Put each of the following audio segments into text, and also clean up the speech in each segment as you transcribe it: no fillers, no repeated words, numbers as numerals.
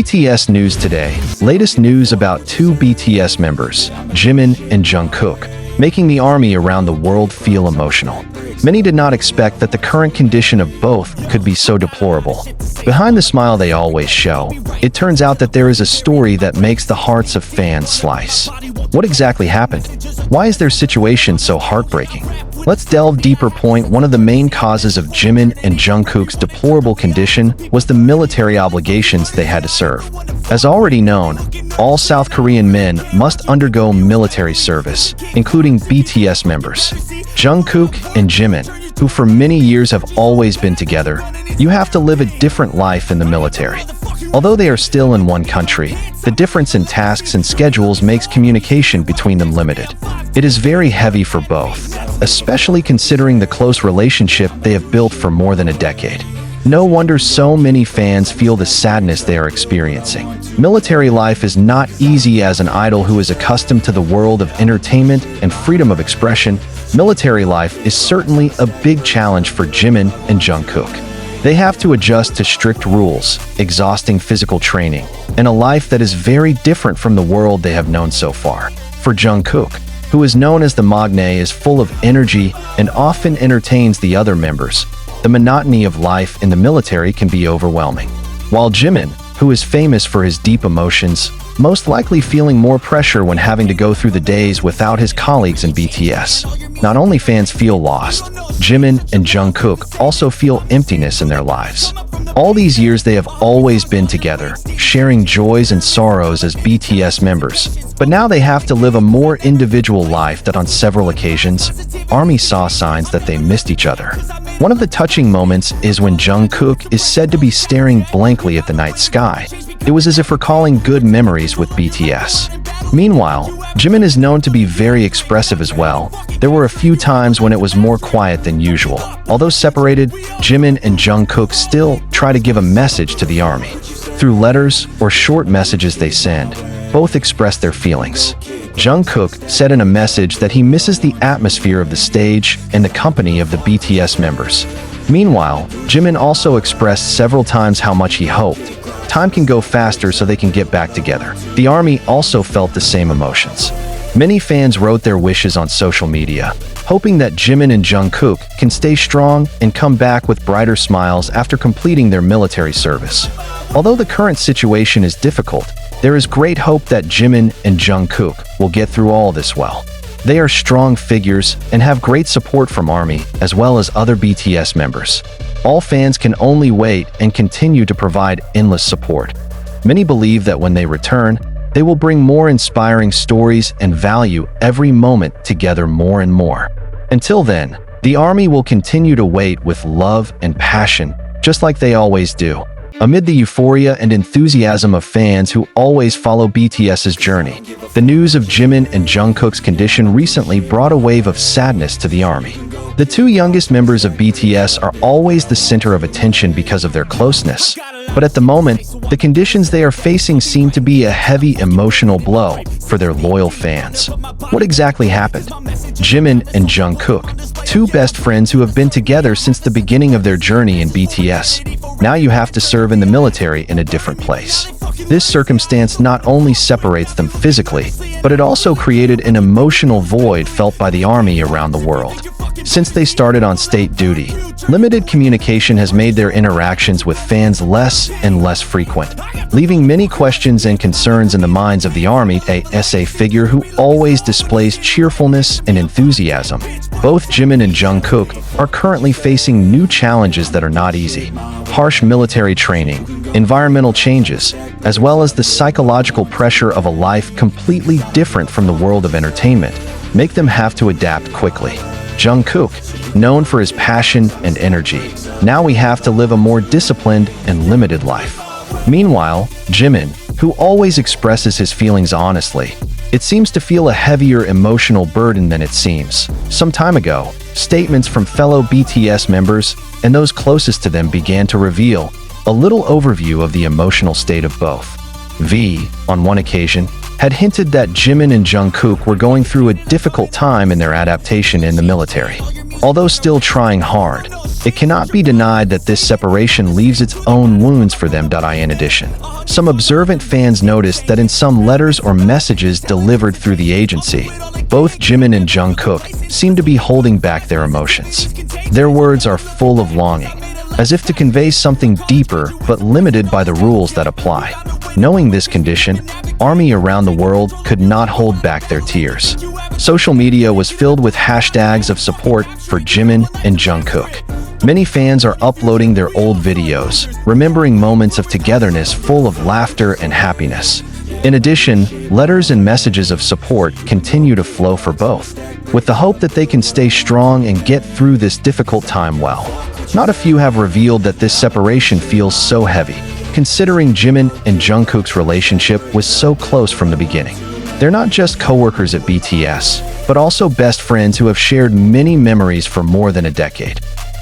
BTS news today. Latest news about two BTS members, Jimin and Jungkook, making the army around the world feel emotional. Many did not expect that the current condition of both could be so deplorable. Behind the smile they always show, it turns out that there is a story that makes the hearts of fans slice. What exactly happened? Why is their situation so heartbreaking? Let's delve deeper. One of the main causes of Jimin and Jungkook's deplorable condition was the military obligations they had to serve. As already known, all South Korean men must undergo military service, including BTS members. Jungkook and Jimin, who for many years have always been together, you have to live a different life in the military. Although they are still in one country, the difference in tasks and schedules makes communication between them limited. It is very heavy for both, especially considering the close relationship they have built for more than a decade. No wonder so many fans feel the sadness they are experiencing. Military life is not easy. As an idol who is accustomed to the world of entertainment and freedom of expression, military life is certainly a big challenge for Jimin and Jungkook. They have to adjust to strict rules, exhausting physical training, and a life that is very different from the world they have known so far. For Jungkook, who is known as the Magne, is full of energy and often entertains the other members, the monotony of life in the military can be overwhelming. While Jimin, who is famous for his deep emotions, most likely feeling more pressure when having to go through the days without his colleagues in BTS. Not only fans feel lost, Jimin and Jungkook also feel emptiness in their lives. All these years they have always been together, sharing joys and sorrows as BTS members. But now they have to live a more individual life. That on several occasions, ARMY saw signs that they missed each other. One of the touching moments is when Jungkook is said to be staring blankly at the night sky. It was as if recalling good memories with BTS. Meanwhile, Jimin is known to be very expressive as well. There were a few times when it was more quiet than usual. Although separated, Jimin and Jungkook still try to give a message to the army. Through letters or short messages they send, both express their feelings. Jungkook said in a message that he misses the atmosphere of the stage and the company of the BTS members. Meanwhile, Jimin also expressed several times how much he hoped time can go faster so they can get back together. The army also felt the same emotions. Many fans wrote their wishes on social media, hoping that Jimin and Jungkook can stay strong and come back with brighter smiles after completing their military service. Although the current situation is difficult, there is great hope that Jimin and Jungkook will get through all this well. They are strong figures and have great support from ARMY as well as other BTS members. All fans can only wait and continue to provide endless support. Many believe that when they return, they will bring more inspiring stories and value every moment together more and more. Until then, the ARMY will continue to wait with love and passion, just like they always do. Amid the euphoria and enthusiasm of fans who always follow BTS's journey, the news of Jimin and Jungkook's condition recently brought a wave of sadness to the army. The two youngest members of BTS are always the center of attention because of their closeness. But at the moment, the conditions they are facing seem to be a heavy emotional blow for their loyal fans. What exactly happened? Jimin and Jungkook, two best friends who have been together since the beginning of their journey in BTS. Now you have to serve in the military in a different place. This circumstance not only separates them physically, but it also created an emotional void felt by the army around the world. Since they started on state duty, limited communication has made their interactions with fans less and less frequent, leaving many questions and concerns in the minds of the army. A figure who always displays cheerfulness and enthusiasm. Both Jimin and Jungkook are currently facing new challenges that are not easy. Harsh military training, environmental changes, as well as the psychological pressure of a life completely different from the world of entertainment, make them have to adapt quickly. Jungkook, known for his passion and energy, now we have to live a more disciplined and limited life. Meanwhile, Jimin, who always expresses his feelings honestly, it seems to feel a heavier emotional burden than it seems. Some time ago, statements from fellow BTS members and those closest to them began to reveal a little overview of the emotional state of both. V, on one occasion, had hinted that Jimin and Jungkook were going through a difficult time in their adaptation in the military. Although still trying hard, it cannot be denied that this separation leaves its own wounds for them. In addition, some observant fans noticed that in some letters or messages delivered through the agency, both Jimin and Jungkook seem to be holding back their emotions. Their words are full of longing, as if to convey something deeper but limited by the rules that apply. Knowing this condition, ARMY around the world could not hold back their tears. Social media was filled with hashtags of support for Jimin and Jungkook. Many fans are uploading their old videos, remembering moments of togetherness full of laughter and happiness. In addition, letters and messages of support continue to flow for both, with the hope that they can stay strong and get through this difficult time well. Not a few have revealed that this separation feels so heavy, considering Jimin and Jungkook's relationship was so close from the beginning. They're not just co-workers at BTS, but also best friends who have shared many memories for more than a decade.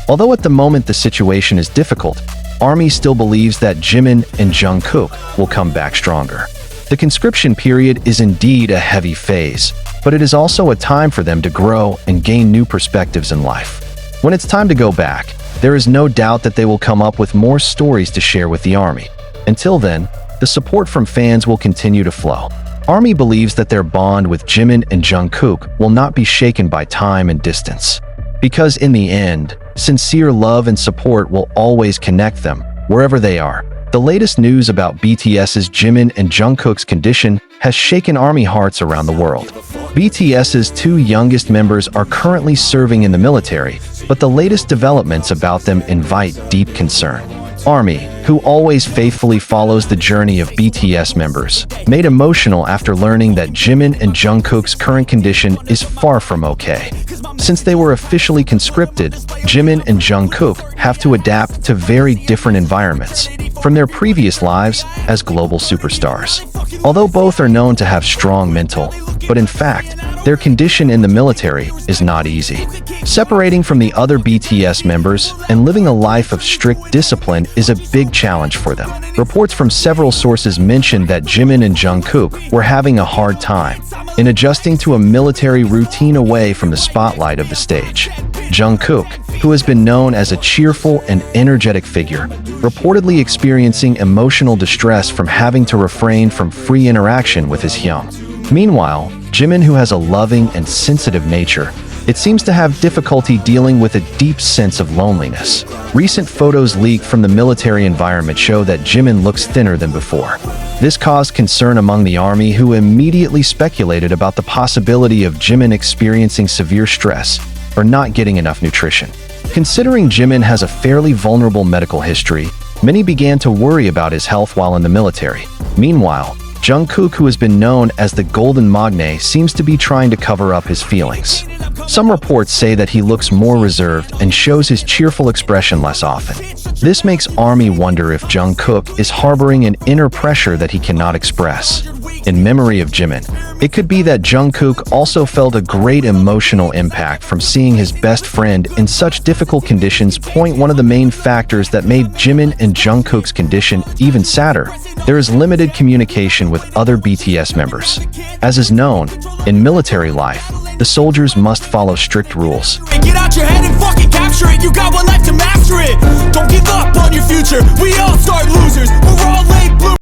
Although at the moment the situation is difficult, ARMY still believes that Jimin and Jungkook will come back stronger. The conscription period is indeed a heavy phase, but it is also a time for them to grow and gain new perspectives in life. When it's time to go back, there is no doubt that they will come up with more stories to share with the ARMY. Until then, the support from fans will continue to flow. ARMY believes that their bond with Jimin and Jungkook will not be shaken by time and distance. Because in the end, sincere love and support will always connect them, wherever they are. The latest news about BTS's Jimin and Jungkook's condition has shaken ARMY hearts around the world. BTS's two youngest members are currently serving in the military, but the latest developments about them invite deep concern. ARMY, who always faithfully follows the journey of BTS members, made emotional after learning that Jimin and Jungkook's current condition is far from okay. Since they were officially conscripted, Jimin and Jungkook have to adapt to very different environments from their previous lives as global superstars. Although both are known to have strong mental, but in fact, their condition in the military is not easy. Separating from the other BTS members and living a life of strict discipline is a big challenge for them. Reports from several sources mentioned that Jimin and Jungkook were having a hard time in adjusting to a military routine away from the spotlight of the stage. Jungkook, who has been known as a cheerful and energetic figure, reportedly experiencing emotional distress from having to refrain from free interaction with his hyung. Meanwhile, Jimin, who has a loving and sensitive nature, it seems to have difficulty dealing with a deep sense of loneliness. Recent photos leaked from the military environment show that Jimin looks thinner than before. This caused concern among the ARMY, who immediately speculated about the possibility of Jimin experiencing severe stress or not getting enough nutrition. Considering Jimin has a fairly vulnerable medical history, many began to worry about his health while in the military. Meanwhile, Jungkook, who has been known as the Golden Magne, seems to be trying to cover up his feelings. Some reports say that he looks more reserved and shows his cheerful expression less often. This makes ARMY wonder if Jungkook is harboring an inner pressure that he cannot express. In memory of Jimin, it could be that Jungkook also felt a great emotional impact from seeing his best friend in such difficult conditions. One of the main factors that made Jimin and Jungkook's condition even sadder, there is limited communication with other BTS members. As is known, in military life, the soldiers must follow strict rules. Get out your head and fucking capture it. You got one life to master it. Don't give up on your future. We all start losers. We're all late bloomers.